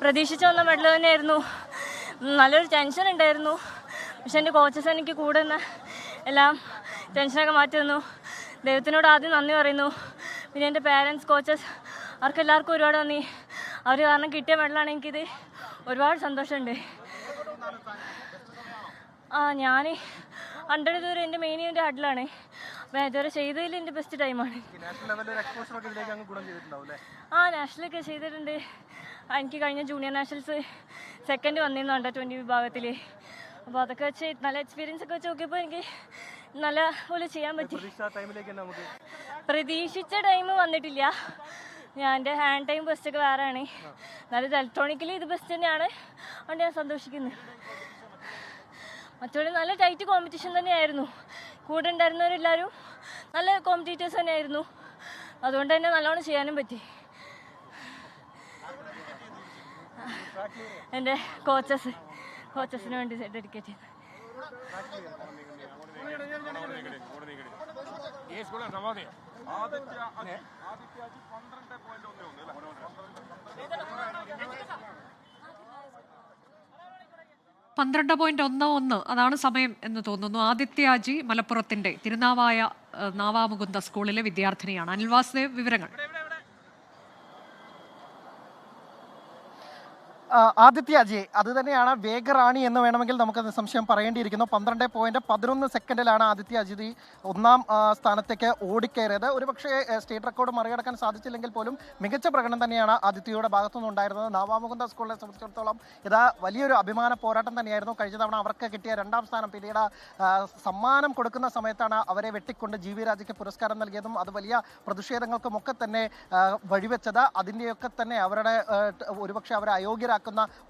പ്രതീക്ഷിച്ച് വന്ന മെഡൽ തന്നെയായിരുന്നു. നല്ലൊരു ടെൻഷൻ ഉണ്ടായിരുന്നു. പക്ഷെ എൻ്റെ കോച്ചസ് എനിക്ക് കൂടെ നിന്ന് എല്ലാം ടെൻഷനൊക്കെ മാറ്റി തന്നു. ദൈവത്തിനോട് ആദ്യം നന്ദി പറയുന്നു. പിന്നെ എൻ്റെ പാരൻസ്, കോച്ചസ്, അവർക്കെല്ലാവർക്കും ഒരുപാട് നന്ദി. അവർ കാരണം കിട്ടിയ മെഡലാണ്. എനിക്കിത് ഒരുപാട് സന്തോഷമുണ്ട്. ഞാൻ 100 ദൂരം എൻ്റെ മെയിൻ ഇവൻ്റെ ഹഡിലാണ്. അപ്പോൾ ഇതുവരെ ചെയ്തതിൽ എൻ്റെ ബെസ്റ്റ് ടൈമാണ്. നാഷണലൊക്കെ ചെയ്തിട്ടുണ്ട്. എനിക്ക് കഴിഞ്ഞ ജൂനിയർ നാഷണൽസ് സെക്കൻഡ് വന്നിരുന്നു അണ്ടർ-20 വിഭാഗത്തിൽ. അപ്പോൾ അതൊക്കെ വെച്ച് നല്ല എക്സ്പീരിയൻസ് ഒക്കെ വെച്ച് നോക്കിയപ്പോൾ എനിക്ക് നല്ല പോലെ ചെയ്യാൻ പറ്റി. പ്രതീക്ഷിച്ച ടൈം വന്നിട്ടില്ല. ഞാൻ എൻ്റെ ഹാൻഡ് ടൈം ബെസ്റ്റൊക്കെ വേറെയാണ്. എന്നാലും ഇലക്ട്രോണിക്കലി ഇത് ബെസ്റ്റ് തന്നെയാണ്. അതുകൊണ്ട് ഞാൻ സന്തോഷിക്കുന്നു. മറ്റുള്ള നല്ല ടൈറ്റ് കോമ്പറ്റീഷൻ തന്നെയായിരുന്നു. കൂടെ ഉണ്ടായിരുന്നവരെല്ലാവരും നല്ല കോമ്പറ്റീറ്റേഴ്സ് തന്നെയായിരുന്നു. അതുകൊണ്ട് തന്നെ നല്ലോണം ചെയ്യാനും പറ്റി. എൻ്റെ കോച്ചസിന് വേണ്ടി ഡെഡിക്കേറ്റ് ചെയ്തു. .11 അതാണ് സമയം എന്ന് തോന്നുന്നു. ആദിത്യാജി മലപ്പുറത്തിന്റെ തിരുനാവായ നാവാമുകുന്ദ സ്കൂളിലെ വിദ്യാർത്ഥിനിയാണ്. അനിൽ വാസുദേവ്, വിവരങ്ങൾ. ആദിത്യാജി അത് തന്നെയാണ് വേഗറാണി എന്ന് വേണമെങ്കിൽ നമുക്ക് നിസ്സംശയം പറയേണ്ടിയിരിക്കുന്നു. 12.11 ആദിത്യാജി ഒന്നാം സ്ഥാനത്തേക്ക് ഓടിക്കയറിയത്. ഒരുപക്ഷെ സ്റ്റേറ്റ് റെക്കോർഡ് മറികടക്കാൻ സാധിച്ചില്ലെങ്കിൽ പോലും മികച്ച പ്രകടനം തന്നെയാണ് ആദിത്യയുടെ ഭാഗത്തുനിന്നുണ്ടായിരുന്നത്. നാവാമുകുന്ദ സ്കൂളിനെ സംബന്ധിച്ചിടത്തോളം ഇത് വലിയൊരു അഭിമാന പോരാട്ടം തന്നെയായിരുന്നു. കഴിഞ്ഞ തവണ അവർക്ക് കിട്ടിയ 2ാം സ്ഥാനം പിന്നീട് സമ്മാനം കൊടുക്കുന്ന സമയത്താണ് അവരെ വെട്ടിക്കൊണ്ട് GV രാജയ്ക്ക് പുരസ്കാരം നൽകിയതും അത് വലിയ പ്രതിഷേധങ്ങൾക്കുമൊക്കെ തന്നെ വഴിവെച്ചത്. അതിൻ്റെയൊക്കെ തന്നെ അവരുടെ ഒരുപക്ഷെ അവരെ അയോഗ്യരാക്കുന്ന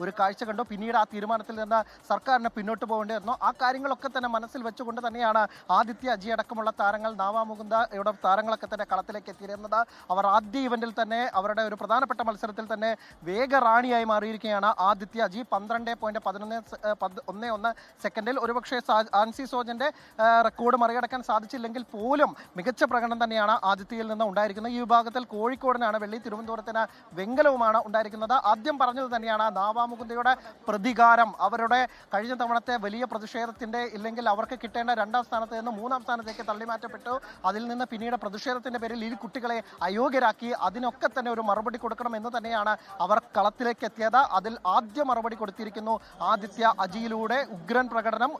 ഒരു കാഴ്ച കണ്ടു. പിന്നീട് ആ തീരുമാനത്തിൽ നിന്ന് സർക്കാരിന് പിന്നോട്ട് പോകേണ്ടി വന്നു. ആ കാര്യങ്ങളൊക്കെ തന്നെ മനസ്സിൽ വെച്ചുകൊണ്ട് തന്നെയാണ് ആദിത്യാജി അടക്കമുള്ള താരങ്ങൾ, നാവാമുകുന്ദയുടെ താരങ്ങളൊക്കെ തന്നെ കളത്തിലേക്ക് എത്തിയിരുന്നത്. അവർ ആദ്യ ഇവന്റിൽ തന്നെ അവരുടെ ഒരു പ്രധാനപ്പെട്ട മത്സരത്തിൽ തന്നെ വേഗറാണിയായി മാറിയിരിക്കുകയാണ് ആദിത്യാജി. 12.11 ഒരുപക്ഷെ ആൻസി സോജന്റെ റെക്കോർഡ് മറികടക്കാൻ സാധിച്ചില്ലെങ്കിൽ പോലും മികച്ച പ്രകടനം തന്നെയാണ് ആദിത്യയിൽ നിന്ന് ഉണ്ടായിരിക്കുന്നത്. ഈ വിഭാഗത്തിൽ കോഴിക്കോടിനാണ് വെള്ളി, തിരുവനന്തപുരത്തിന് വെങ്കലവുമാണ് ഉണ്ടായിരിക്കുന്നത്. ആദ്യം പറഞ്ഞത് തന്നെയാണ് നാവാമുകുന്ദയുടെ പ്രതികാരം. അവരുടെ കഴിഞ്ഞ തവണത്തെ വലിയ പ്രതിഷേധത്തിന്റെ ഇല്ലെങ്കിൽ അവർക്ക് കിട്ടേണ്ട 2ാം സ്ഥാനത്ത് നിന്ന് 3ാം സ്ഥാനത്തേക്ക് തള്ളിമാറ്റപ്പെട്ടു. അതിൽ നിന്ന് പിന്നീട് പ്രതിഷേധത്തിന്റെ പേരിൽ ഈ കുട്ടികളെ അയോഗ്യരാക്കി. അതിനൊക്കെ തന്നെ ഒരു മറുപടി കൊടുക്കണം എന്ന് തന്നെയാണ് അവർ കളത്തിലേക്ക് എത്തിയത്. അതിൽ ആദ്യ മറുപടി കൊടുത്തിരിക്കുന്നു ആദിത്യ അജിയിലൂടെ. ഉഗ്രൻ പ്രകടനം.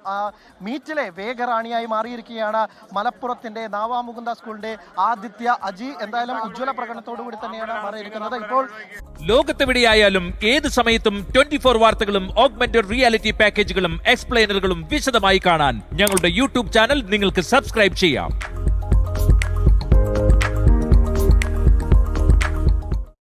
മീറ്റിലെ വേഗറാണിയായി മാറിയിരിക്കുകയാണ് മലപ്പുറത്തിന്റെ നാവാമുകുന്ദ സ്കൂളിന്റെ ആദിത്യ അജി. എന്തായാലും ഉജ്ജ്വല പ്രകടനത്തോടുകൂടി തന്നെയാണ് മാറിയിരിക്കുന്നത്. ഇപ്പോൾ ലോകത്തെവിടെയായാലും ഏത് സമയത്തും 24 വാർത്തകളും ഓഗ്മെന്റഡ് റിയാലിറ്റി പാക്കേജുകളും എക്സ്പ്ലെയിനറുകളും വിശദമായി കാണാൻ ഞങ്ങളുടെ യൂട്യൂബ് ചാനൽ നിങ്ങൾക്ക് സബ്സ്ക്രൈബ് ചെയ്യാം.